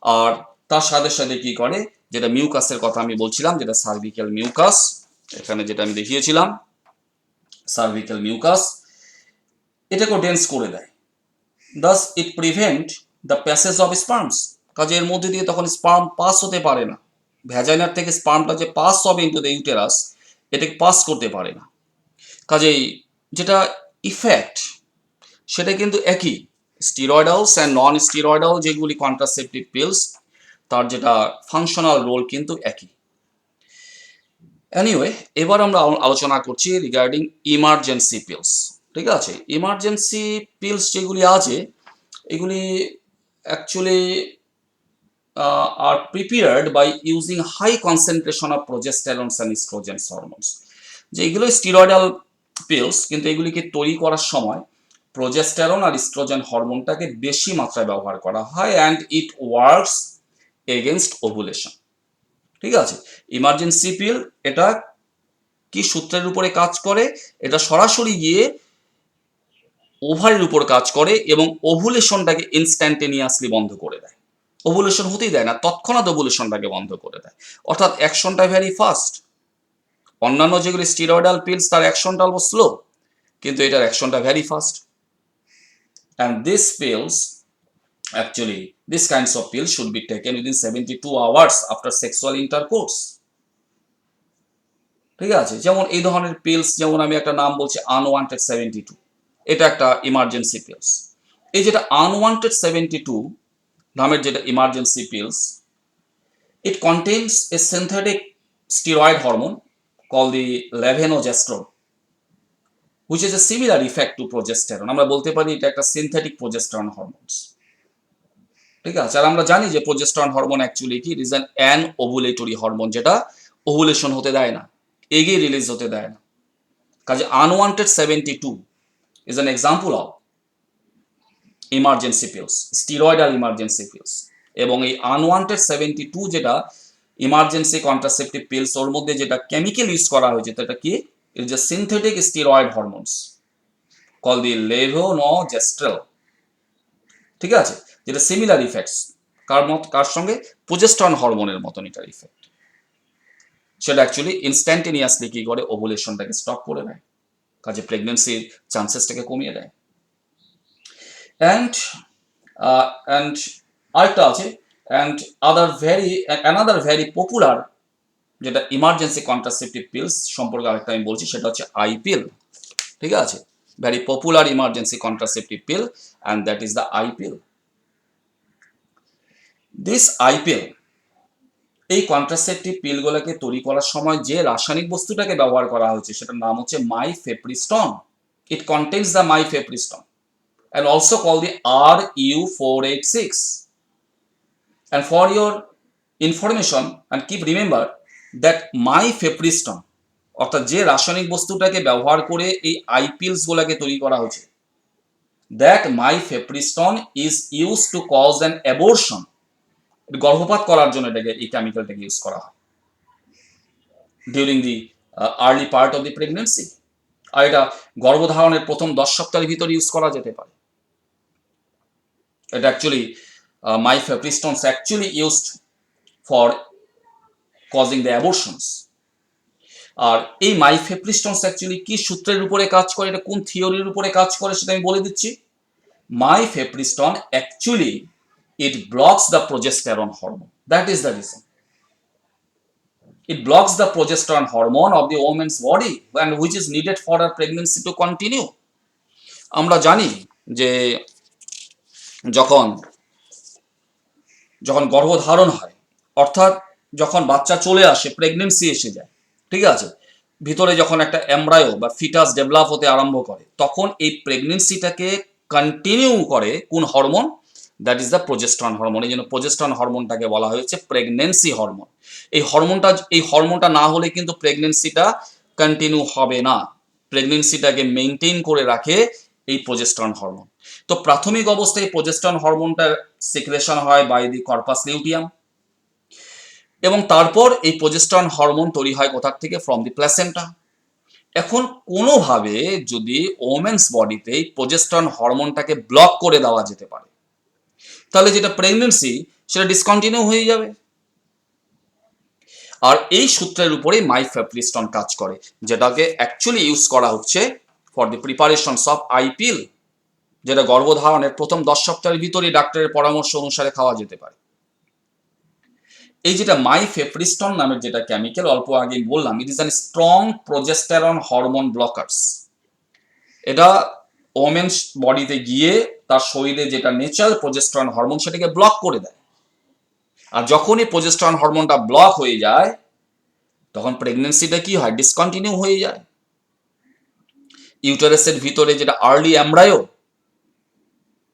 আর তার সাথে সাথে কি করে, যেটা মিউকাসের কথা আমি বলছিলাম, যেটা সার্ভিক্যাল মিউকাস, এখানে যেটা আমি দেখিয়েছিলাম সার্ভিক্যাল মিউকাস, এটাকেও ডেন্স করে দেয়। দাস ইট প্রিভেন্ট দ্য প্যাসেজ অফ স্পার্মস, কাজে এর মধ্যে দিয়ে তখন স্পার্ম পাস হতে পারে না। ভ্যাজাইনার থেকে স্পার্মটা যে পাস হবে ইনটু দ্য ইউটেরাস, এটাকে পাস করতে পারে না। কাজেই যেটা ইফেক্ট সেটা কিন্তু একই। স্টিরয়েডালস অ্যান্ড নন স্টিরয়েডাল যেগুলি কন্ট্রাসেপটিভ পিলস, তার যেটা ফাংশনাল রোল কিন্তু একই। এনিওয়ে, এবার আমরা আলোচনা করছি রিগার্ডিং ইমার্জেন্সি পিলস, ঠিক আছে। ইমার্জেন্সি পিলস যেগুলি আছে, এগুলি actually are prepared by using high concentration of progesterones and estrogens hormones. যে এগুলো স্টিরয়েডাল পিলস, কিন্তু এগুলিকে তৈরি করার সময় প্রোজেস্টেরন আর ইস্ট্রোজেন হরমোনটাকে বেশি মাত্রায় ব্যবহার করা হয়, and it works against ovulation, ঠিক আছে। ইমার্জেন্সি পিল এটা কি সূত্রের উপরে কাজ করে, এটা সরাসরি গিয়ে ওভারের উপর কাজ করে এবং ওভুলেশনটাকে ইনস্ট্যান্টেনিয়াসলি বন্ধ করে দেয়। ওভুলেশন হতেই দেয় না, তৎক্ষণাৎ ওভুলেশনটাকে বন্ধ করে দেয়, অর্থাৎ অ্যাকশনটা ভেরি ফাস্ট। অন্যান্য যেগুলি স্টিরয়েডাল পিলস তার অ্যাকশনটা অল্প স্লো, কিন্তু এটার অ্যাকশনটা very fast. And this pills actually these kinds of pills should be taken within 72 hours after sexual intercourse, ঠিক আছে। যেমন এই ধরনের পিলস, যেমন আমি একটা নাম বলছি আনওয়ান্টেড 72, এটা একটা ইমার্জেন্সি পিলস। এই যেটা আনওয়ান্টেড 72 নামের যেটা emergency pills, it contains A synthetic steroid hormone called the levonorgestrone, which is a similar effect to progesterone. আমরা বলতে পারি এটা একটা সিনথেটিক প্রোজেস্টেরন হরমোনস, ঠিক আছে। আর আমরা জানি যে প্রোজেস্টেরন হরমোন অ্যাকচুয়ালি কি, it is an ovulatory hormone, যেটা ওভুলেশন হতে দেয় না, এগিয়ে রিলিজ হতে দেয় না। কাজে unwanted 72 is an example of emergency pills, steroidal emergency pills. এবং এই আনওয়ান্টেড 72 যেটা ইমার্জেন্সি কন্ট্রাসেপটিভ পিলস, ওর মধ্যে যেটা কেমিক্যাল ইউজ করা হয়েছে সেটা কি, it is a synthetic steroid hormones call the levonorgestrel, ঠিক আছে, যেটা সিমিলার ইফেক্টস কার সঙ্গে, প্রোজেস্টেরন হরমোনের মতন এটার ইফেক্ট। সেটা অ্যাকচুয়ালি ইনস্ট্যান্টেনিয়াসলি কি করে, ওভুলেশনটাকে স্টপ করে দেয়, কাজে প্রেগনেন্সির চান্সেসটাকে কমিয়ে দেয়। অ্যান্ড আরেকটা আছে, অ্যান্ড অ্যানাদার ভেরি পপুলার যেটা ইমার্জেন্সি কন্ট্রাসেপটিভ পিলস সম্পর্কে আরেকটা আমি বলছি, সেটা হচ্ছে আই পিল, ঠিক আছে। Very popular emergency contraceptive pill, and that is the i pill. This i pill, এই কন্ট্রাসেপটিভ পিলগুলোকে তৈরি করার সময় যে রাসায়নিক বস্তুটাকে ব্যবহার করা হয়েছে সেটার নাম হচ্ছে mifepristone. It contains the mifepristone and also called the RU486. And for your information, and keep remember that mifepristone, অর্থাৎ যে রাসায়নিক বস্তুটাকে ব্যবহার করে এই আইপিলস গুলাকে তৈরি করা হয়েছে, that mifepristone is used to cause an abortion, গর্ভপাত করার জন্য এটাকে, এই কেমিক্যালটাকে ইউজ করা হয় during the early part of the pregnancy. আর এটা গর্ভধারণের প্রথম 10 সপ্তাহের ভিতরে ইউজ করা যেতে পারে। এটা actually mifepristons actually used for causing the abortions. আর এই মাইফেপ্রিস্টনস অ্যাকচুয়ালি কি সূত্রের উপরে কাজ করে, এটা কোন থিওরির উপরে কাজ করে সেটা আমি বলে দিচ্ছি। মাইফেপ্রিস্টন actually it blocks the progesterone hormone. That is the reason. It blocks the progesterone hormone of the woman's body and which is needed for her pregnancy to continue. আমরা জানি যে যখন যখন গর্ভধারণ হয়, অর্থাৎ যখন বাচ্চা চলে আসে, প্রেগনেন্সি এসে যায়, ঠিক আছে, ভিতরে যখন একটা এমব্রায়ো বা ফিটাস ডেভেলপ হতে আরম্ভ করে, তখন এই প্রেগনেন্সিটাকে কন্টিনিউ করে কোন hormone? That is the progesterone hormone. এই জন্য প্রোজেস্টেরন হরমোনটাকে বলা হয়েছে প্রেগনেন্সি হরমোন। এই হরমোনটা না হলে কিন্তু প্রেগনেন্সিটা কন্টিনিউ হবে না। প্রেগনেন্সিটাকে মেনটেন করে রাখে এই প্রোজেস্টেরন হরমোন। তো প্রাথমিক অবস্থায় প্রোজেস্টেরন হরমোনটা সিক্রেশন হয় বাই দি কর্পাস লিউটিয়াম, এবং তারপর এই প্রোজেস্টেরন হরমোন তৈরি হয় কোথার থেকে? From the placenta. এখন কোনোভাবে যদি ওমেন্স বডিতে প্রোজেস্টেরন হরমোনটাকে ব্লক করে দেওয়া যেতে পারে, তাহলে যেটা প্রেগনেন্সি সেটা ডিসকন্টিনিউ হয়ে যাবে। আর এই সূত্রের উপরেই মাইফেপ্রিস্টন কাজ করে, যেটাকে অ্যাকচুয়ালি ইউজ করা হচ্ছে ফর দি প্রিপারেশনস অফ আইপিল, যেটা গর্ভধারণের প্রথম 10 সপ্তাহের ভিতরেই ডাক্তারের পরামর্শ অনুসারে খাওয়া যেতে পারে। এই যেটা মাইফেপ্রিস্টন নামের যেটা কেমিক্যাল, অল্প আগে বললাম, ইট is an strong progesterone hormone blockers. এটা ওমেন্স বডিতে গিয়ে তার শরীরে যেটা ন্যাচারাল প্রোজেস্টেরন হরমোন সেটাকে ব্লক করে দেয়। আর যখনই প্রোজেস্টেরন হরমোনটা ব্লক হয়ে যায়, তখন প্রেগনেন্সিটা কি হয়? ডিসকন্টিনিউ হয়ে যায়। ইউটারাসের ভিতরে যেটা আর্লি এমব্রায়ো,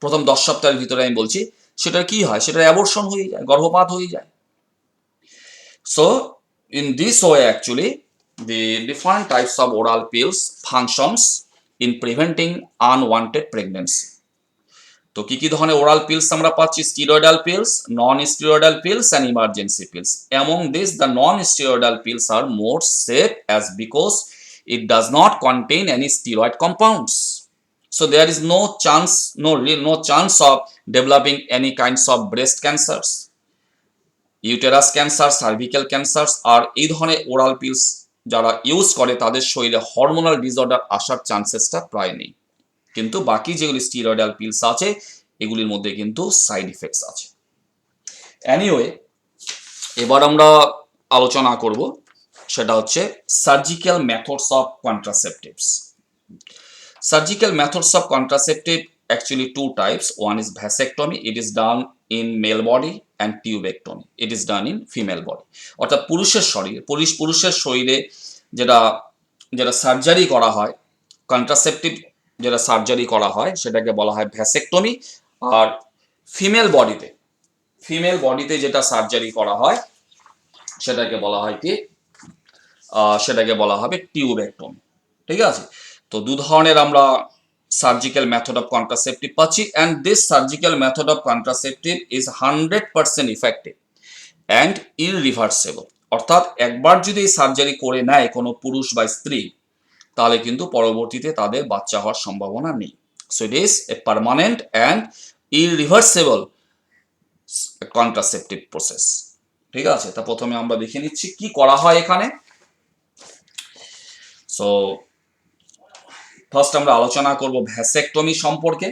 প্রথম 10 সপ্তাহের ভিতরে আমি বলছি, সেটা কি হয়? সেটা অ্যাবর্শন হয়ে যায়, গর্ভপাত হয়ে যায়। So in this way actually the different types of oral pills functions in preventing unwanted pregnancy. তো কি কি ধরনের ওরাল পিলস আমরা পাচ্ছি? Steroidal pills, non steroidal pills and emergency pills. Among these the non steroidal pills are more safe as because it does not contain any steroid compounds. So there is no chance of developing any kinds of breast cancers, uterus cancer, cervical cancer. আর এই ধরনের ওরাল পিলস যারা ইউজ করে তাদের শরীরে হরমোনাল ডিসঅর্ডার আসার চান্সেসটা প্রায় নেই। কিন্তু বাকি যেগুলি স্টেরয়েডাল পিলস আছে এগুলির মধ্যে কিন্তু সাইড ইফেক্টস আছে। এনিওয়ে, এবার আমরা আলোচনা করব, সেটা হচ্ছে surgical methods of contraceptives. Surgical methods of contraceptive actually two types. One is vasectomy. It is done in male body, and tubectomy. It is done in female body. অর্থাৎ পুরুষের শরীরে যেটা যেটা সার্জারি করা হয়, কন্ট্রাসেপটিভ যেটা সার্জারি করা হয় সেটাকে বলা হয় ভ্যাসেক্টমি। আর ফিমেল বডিতে যেটা সার্জারি করা হয় সেটাকে বলা হয় কি? সেটাকে বলা হবে টিউবেক্টমি। ঠিক আছে? তো দু ধরনের আমরা সার্জিক্যাল মেথড অফ কন্ট্রাসেপটিভ পাচ্ছি, and this surgical method of contraceptive is 100% effective and irreversible. অর্থাৎ একবার যদি এই সার্জারি করে নেয় কোনো পুরুষ বা স্ত্রী, তাহলে কিন্তু পরবর্তীতে তাদের বাচ্চা হওয়ার সম্ভাবনা নেই। So it is a permanent and irreversible contraceptive process. ঠিক আছে? তা প্রথমে আমরা দেখে নিচ্ছি কি করা হয় এখানে। সো ফার্স্ট আমরা আলোচনা করব ভ্যাসেক্টমি সম্পর্কে।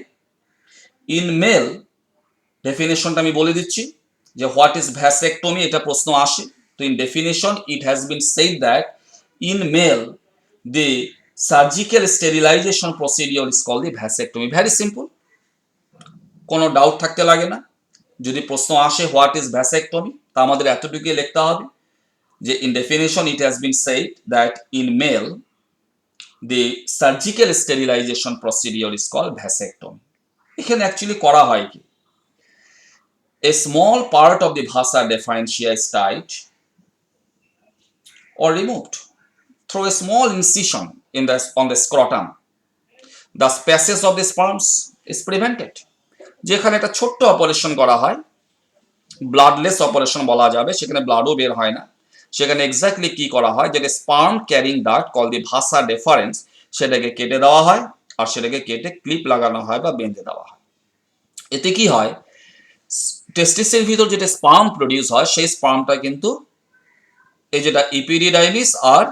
ইন মেল, ডেফিনেশনটা আমি বলে দিচ্ছি যে হোয়াট ইজ ভ্যাসেক্টমি, এটা প্রশ্ন আসে। তো in definition it has been said that in male the surgical sterilization procedure is called the vasectomy. Very simple, কোনো ডাউট থাকতে লাগে না। যদি প্রশ্ন আসে হোয়াট ইজ ভ্যাসেক্টমি, তা আমাদের এতটুকুই লিখতে হবে যে in definition it has been said that in male the surgical sterilization procedure is called vasectomy. এখানে অ্যাকচুয়ালি করা হয় কি? A small part of the vasa deferentia is tied or removed through a small incision on the scrotum. The passage of the sperms is prevented. যেখানে একটা ছোট্ট অপারেশন করা হয়, ব্লাডলেস অপারেশন বলা যাবে, সেখানে ব্লাডও বের হয় না। সেখানে এক্স্যাক্টলি কি করা হয়, যেটা স্পার্ম ক্যারিং ডাক্ট কল দি ভাসা ডেফারেন্স, সেটাকে কেটে দেওয়া হয়, আর সেটাকে কেটে ক্লিপ লাগানো হয় বা বেঁধে দেওয়া হয়। এতে কি হয়, টেস্টিসের ভিতর যেটা স্পার্ম প্রডিউস হয় সেই স্পার্মটা কিন্তু এই যেটা ইপিডিডাইমিস আর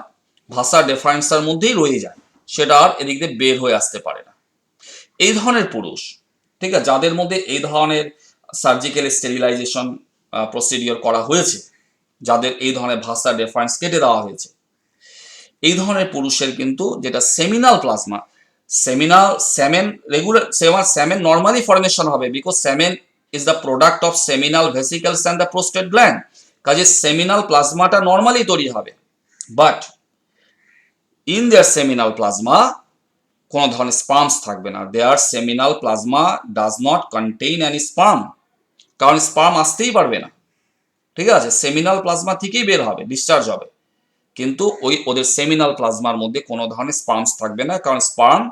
ভাসা ডেফারেন্সের মধ্যেই রয়ে যায়, সেটা আর এদিক দিয়ে বের হয়ে আসতে পারে না। এই ধরনের পুরুষ, ঠিক আছে, যাদের মধ্যে এই ধরনের সার্জিক্যাল স্টেরিলাইজেশন প্রসিডিওর করা হয়েছে, যাদের এই ধরনের ভাসা ডেফারেন্স কেটে দেওয়া হয়েছে, এই ধরনের পুরুষের কিন্তু যেটা seminal plasma, semen regular semen normally formation হবে, because semen is the product of seminal vesicles and the prostate gland. কাজে সেমিনাল প্লাজমাটা নর্মালি তৈরি হবে, but in their seminal plasma কোনো ধরনের স্পার্মস থাকবে না। Their seminal plasma does not contain any sperm, কারণ স্পার্ম আসতেই পারবে না, ঠিক আছে, সেমিনাল প্লাজমা থেকেই বের হবে, ডিসচার্জ হবে, কিন্তু ওদের সেমিনাল প্লাজমার মধ্যে কোনো ধরনের স্পার্মস থাকবে না, কারণ স্পার্ম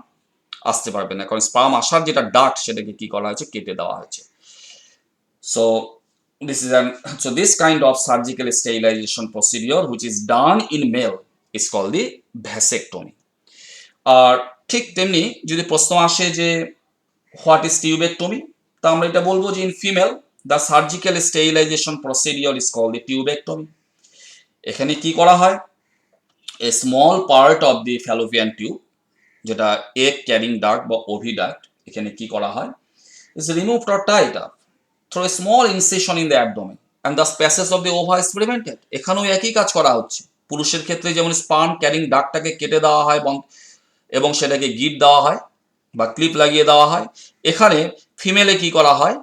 আসতে পারবে না, কারণ স্পার্ম আসার যেটা ডাক্ট সেটাকে কি করা হয়েছে, কেটে দেওয়া হয়েছে। So this kind of surgical sterilization procedure which is done in male is called the vasectomy. আর ঠিক তেমনি যদি প্রশ্ন আসে যে হোয়াট ইজ টিউবেক্টমি, তা আমরা এটা বলবো যে in female the surgical sterilization procedure is called the tubectomy. এখানে কি করা হয়, a small part of the fallopian tube, যেটা এগ ক্যারিং ডাক্ট বা ওভিডাক্ট, এখানে কি করা হয়, is removed or tied up through a small incision in the abdomen and the passage of the ova is prevented. এখানেও একই কাজ করা হচ্ছে। পুরুষের ক্ষেত্রে যেমন স্পার্ম ক্যারিং ডাক্টটাকে কেটে দেওয়া হয় এবং সেটাকে গিট দেওয়া হয় বা ক্লিপ লাগিয়ে দেওয়া হয়, এখানে ফিমেলে কি করা হয়,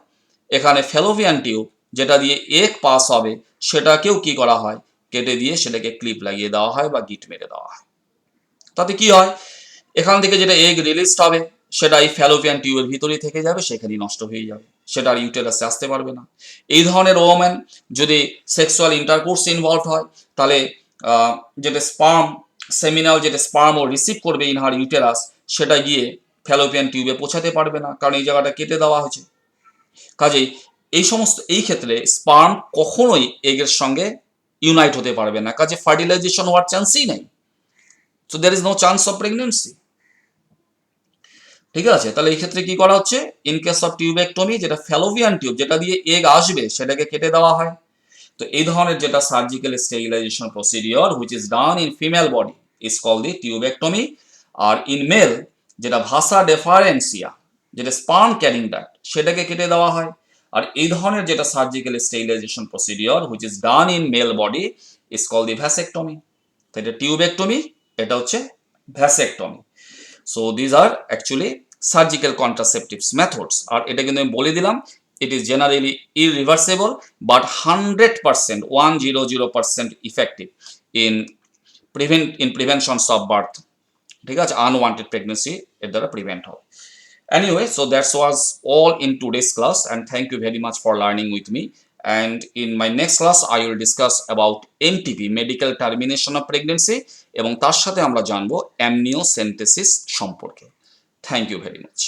এখানে ফ্যালোপিয়ান টিউব যেটা দিয়ে এগ পাস হবে সেটাকেও কি করা হয়, কেটে দিয়ে সেটাকে ক্লিপ লাগিয়ে দেওয়া হয় বা গিট মেরে দেওয়া হয়। তাতে কি হয়, এখান থেকে যেটা এগ রিলিজড হবে সেটা এই ফ্যালোপিয়ান টিউবের ভিতরেই থেকে যাবে, সেখানেই নষ্ট হয়ে যাবে, সেটা আর ইউটেরাসে আসতে পারবে না। এই ধরনের ওম্যান যদি সেক্সুয়াল ইন্টারকোর্স ইনভলভ হয়, তাহলে যেটা স্পার্ম, সেমিনাল যেটা স্পার্ম ও রিসিভ করবে ইন হার ইউটেরাস, সেটা গিয়ে ফ্যালোপিয়ান টিউবে পৌঁছাতে পারবে না, কারণ এই জায়গাটা কেটে দেওয়া হয়েছে। কাজেই এই ক্ষেত্রে স্পার্ম কখনোই এগের সঙ্গে ইউনাইট হতে পারবে না, কাজে ফার্টিলাইজেশন হওয়ার চান্সই নেই। So there is no chance of pregnancy. ঠিক আছে, তাহলে এই ক্ষেত্রে কি করা হচ্ছে, ইন কেস অফ টিউবেক্টমি, যেটা ফ্যালোপিয়ান টিউব যেটা দিয়ে এগ আসবে সেটাকে কেটে দেওয়া হয়। তো এই ধরনের যেটা surgical sterilization procedure which is done in female body is called the tubectomy. আর ইন মেল যেটা ভাসা ডেফারেন্সিয়া, যেটা স্পার্ম ক্যারিং ডাক্ট, সেটাকে কেটে দেওয়া হয়। আর এই ধরনের যেটা surgical sterilization procedure which is done in male body is called the vasectomy. তো এটা টিউবেক্টমি, এটা হচ্ছে vasectomy. So these are actually surgical contraceptives methods. আর এটা কিন্তু আমি বলে দিলাম, it is generally irreversible but 100% 100% effective in preventions of birth, ঠিক আছে, আনওয়ান্টেড প্রেগনেন্সি এর দ্বারা প্রিভেন্ট হবে। Anyway, so that was all in today's class, and thank you very much for learning with me. And in my next class I will discuss about MTP, medical termination of pregnancy, এবং তার সাথে আমরা জানবো অ্যামনিওসেন্টেসিস সম্পর্কে। Thank you very much.